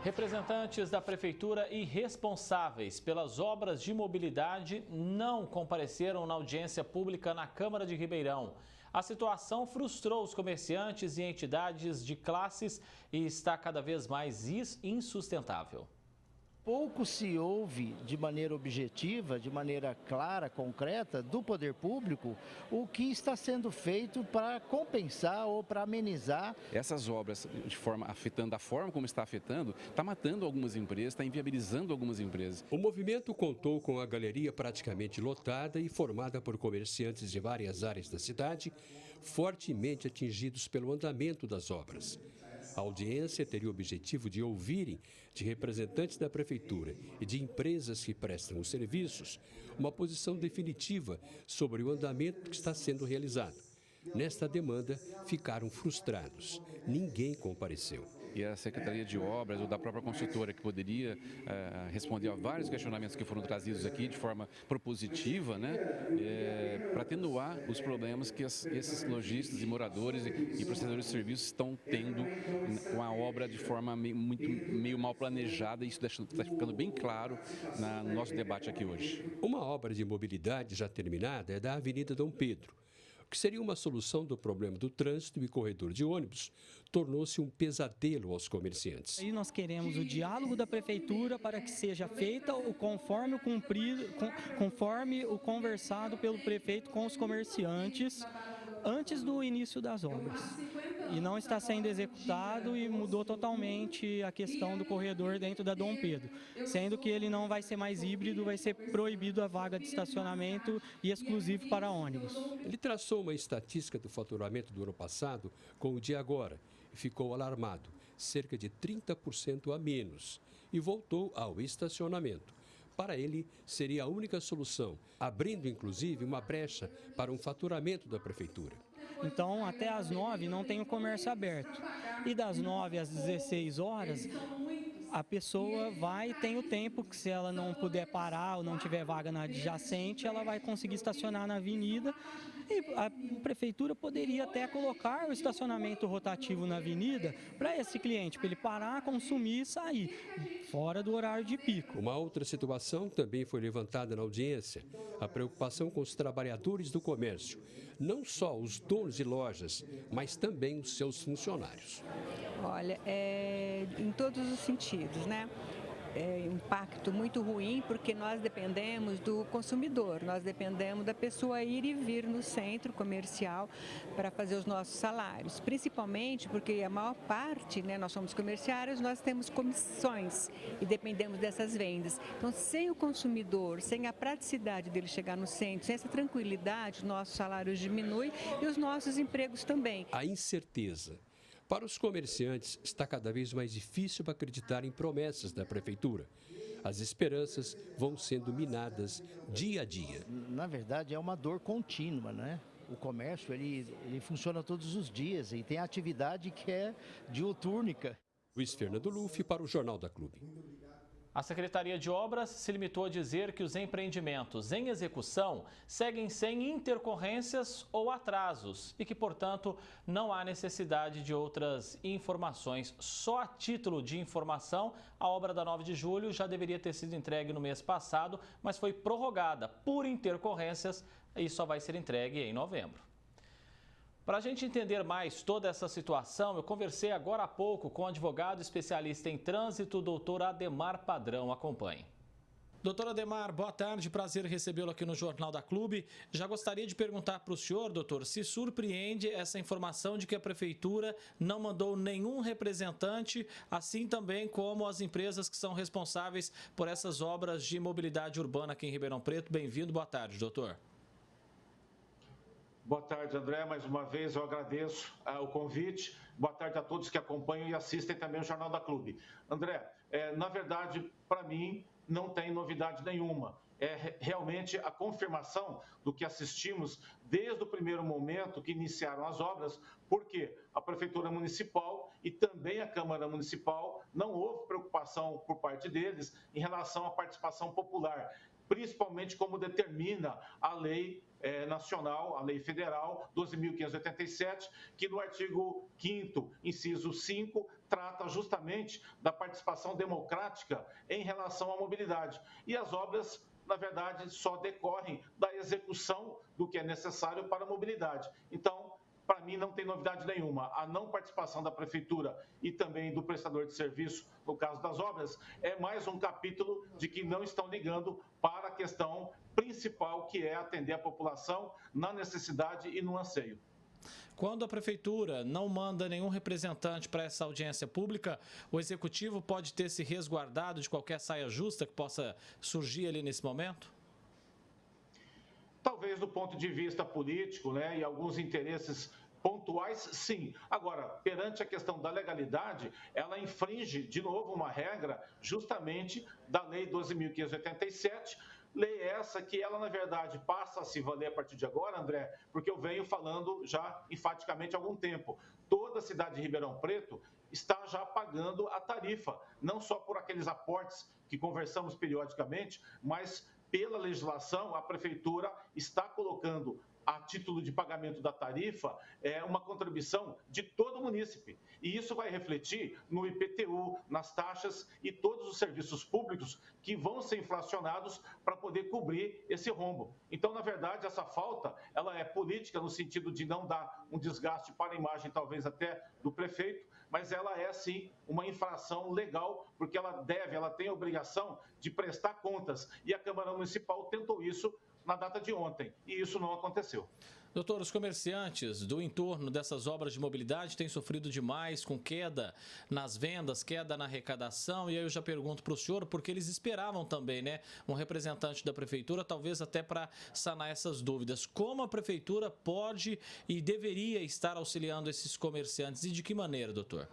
Representantes da Prefeitura e responsáveis pelas obras de mobilidade não compareceram na audiência pública na Câmara de Ribeirão. A situação frustrou os comerciantes e entidades de classes e está cada vez mais insustentável. Pouco se ouve de maneira objetiva, de maneira clara, concreta, do poder público, o que está sendo feito para compensar ou para amenizar. Essas obras, afetando a forma como está afetando, está matando algumas empresas, está inviabilizando algumas empresas. O movimento contou com a galeria praticamente lotada e formada por comerciantes de várias áreas da cidade, fortemente atingidos pelo andamento das obras. A audiência teria o objetivo de ouvirem de representantes da Prefeitura e de empresas que prestam os serviços uma posição definitiva sobre o andamento que está sendo realizado. Nesta demanda, ficaram frustrados. Ninguém compareceu. E a Secretaria de Obras ou da própria consultora, que poderia responder a vários questionamentos que foram trazidos aqui de forma propositiva, né, para atenuar os problemas que esses lojistas e moradores e prestadores de serviços estão tendo com a obra de forma meio mal planejada. E isso está ficando bem claro no nosso debate aqui hoje. Uma obra de mobilidade já terminada é da Avenida Dom Pedro. O que seria uma solução do problema do trânsito e corredor de ônibus tornou-se um pesadelo aos comerciantes. Aí nós queremos o diálogo da prefeitura para que seja feita conforme o conversado pelo prefeito com os comerciantes antes do início das obras. E não está sendo executado e mudou totalmente a questão do corredor dentro da Dom Pedro, sendo que ele não vai ser mais híbrido, vai ser proibido a vaga de estacionamento e exclusivo para ônibus. Ele traçou uma estatística do faturamento do ano passado com o de agora e ficou alarmado, cerca de 30% a menos, e voltou ao estacionamento. Para ele, seria a única solução, abrindo inclusive uma brecha para um faturamento da Prefeitura. Então, até às 9 não tem o comércio aberto. E das 9 às 16 horas, a pessoa tem o tempo que, se ela não puder parar ou não tiver vaga na adjacente, ela vai conseguir estacionar na avenida. E a prefeitura poderia até colocar o estacionamento rotativo na avenida para esse cliente, para ele parar, consumir e sair, fora do horário de pico. Uma outra situação também foi levantada na audiência, a preocupação com os trabalhadores do comércio, não só os donos de lojas, mas também os seus funcionários. Olha, em todos os sentidos, né? É um impacto muito ruim, porque nós dependemos do consumidor, nós dependemos da pessoa ir e vir no centro comercial para fazer os nossos salários, principalmente porque a maior parte, né, nós somos comerciários, nós temos comissões e dependemos dessas vendas. Então, sem o consumidor, sem a praticidade dele chegar no centro, sem essa tranquilidade, nossos salários diminuem e os nossos empregos também. A incerteza. Para os comerciantes, está cada vez mais difícil acreditar em promessas da Prefeitura. As esperanças vão sendo minadas dia a dia. Na verdade, é uma dor contínua, né? O comércio, ele funciona todos os dias e tem atividade que é diutúrnica. Luiz Fernando Luff para o Jornal da Clube. A Secretaria de Obras se limitou a dizer que os empreendimentos em execução seguem sem intercorrências ou atrasos e que, portanto, não há necessidade de outras informações. Só a título de informação, a obra da 9 de julho já deveria ter sido entregue no mês passado, mas foi prorrogada por intercorrências e só vai ser entregue em novembro. Para a gente entender mais toda essa situação, eu conversei agora há pouco com o advogado especialista em trânsito, doutor Ademar Padrão. Acompanhe. Doutor Ademar, boa tarde, prazer recebê-lo aqui no Jornal da Clube. Já gostaria de perguntar para o senhor, doutor, se surpreende essa informação de que a Prefeitura não mandou nenhum representante, assim também como as empresas que são responsáveis por essas obras de mobilidade urbana aqui em Ribeirão Preto. Bem-vindo, boa tarde, doutor. Boa tarde, André. Mais uma vez eu agradeço o convite. Boa tarde a todos que acompanham e assistem também o Jornal da Clube. André, na verdade, para mim, não tem novidade nenhuma. É realmente a confirmação do que assistimos desde o primeiro momento que iniciaram as obras, porque a Prefeitura Municipal e também a Câmara Municipal não houve preocupação por parte deles em relação à participação popular, principalmente como determina a lei nacional, a lei federal 12.587, que no artigo 5º, inciso 5, trata justamente da participação democrática em relação à mobilidade. E as obras, na verdade, só decorrem da execução do que é necessário para a mobilidade. Então, para mim, não tem novidade nenhuma. A não participação da Prefeitura e também do prestador de serviço, no caso das obras, é mais um capítulo de que não estão ligando para a questão principal, que é atender a população na necessidade e no anseio. Quando a Prefeitura não manda nenhum representante para essa audiência pública, o Executivo pode ter se resguardado de qualquer saia justa que possa surgir ali nesse momento? Talvez do ponto de vista político, né, e alguns interesses pontuais, sim. Agora, perante a questão da legalidade, ela infringe, de novo, uma regra justamente da Lei 12.587, lei essa que ela, na verdade, passa a se valer a partir de agora, André, porque eu venho falando já enfaticamente há algum tempo. Toda a cidade de Ribeirão Preto está já pagando a tarifa, não só por aqueles aportes que conversamos periodicamente, mas pela legislação, a Prefeitura está colocando a título de pagamento da tarifa uma contribuição de todo o munícipe. E isso vai refletir no IPTU, nas taxas e todos os serviços públicos que vão ser inflacionados para poder cobrir esse rombo. Então, na verdade, essa falta ela é política no sentido de não dar um desgaste para a imagem, talvez até do prefeito, mas ela é, sim, uma infração legal, porque ela tem a obrigação de prestar contas. E a Câmara Municipal tentou isso na data de ontem, e isso não aconteceu. Doutor, os comerciantes do entorno dessas obras de mobilidade têm sofrido demais com queda nas vendas, queda na arrecadação, e aí eu já pergunto para o senhor, porque eles esperavam também, né, um representante da Prefeitura, talvez até para sanar essas dúvidas. Como a Prefeitura pode e deveria estar auxiliando esses comerciantes e de que maneira, doutor?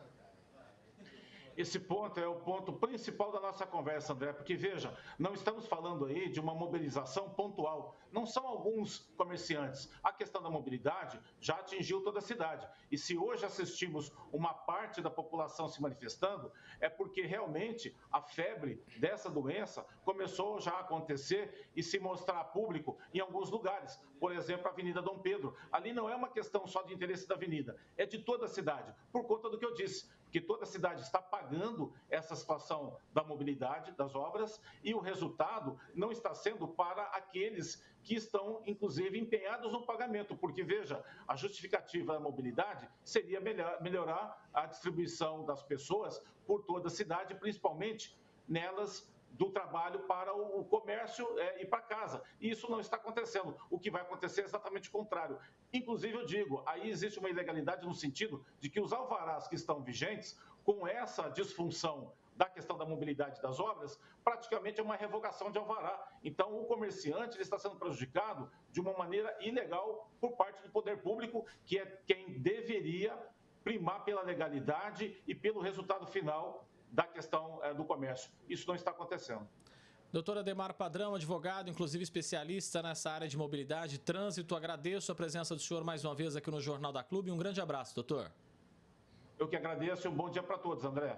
Esse ponto é o ponto principal da nossa conversa, André, porque, veja, não estamos falando aí de uma mobilização pontual. Não são alguns comerciantes. A questão da mobilidade já atingiu toda a cidade. E se hoje assistimos uma parte da população se manifestando, é porque realmente a febre dessa doença começou já a acontecer e se mostrar a público em alguns lugares. Por exemplo, a Avenida Dom Pedro. Ali não é uma questão só de interesse da avenida, é de toda a cidade, por conta do que eu disse. Que toda a cidade está pagando essa situação da mobilidade, das obras, e o resultado não está sendo para aqueles que estão, inclusive, empenhados no pagamento, porque, veja, a justificativa da mobilidade seria melhorar a distribuição das pessoas por toda a cidade, principalmente nelas do trabalho para o comércio e para casa. E isso não está acontecendo. O que vai acontecer é exatamente o contrário. Inclusive, eu digo, aí existe uma ilegalidade no sentido de que os alvarás que estão vigentes, com essa disfunção da questão da mobilidade das obras, praticamente é uma revogação de alvará. Então, o comerciante ele está sendo prejudicado de uma maneira ilegal por parte do poder público, que é quem deveria primar pela legalidade e pelo resultado final da questão do comércio. Isso não está acontecendo. Doutor Ademar Padrão, advogado, inclusive especialista nessa área de mobilidade e trânsito, agradeço a presença do senhor mais uma vez aqui no Jornal da Clube. Um grande abraço, doutor. Eu que agradeço e um bom dia para todos, André.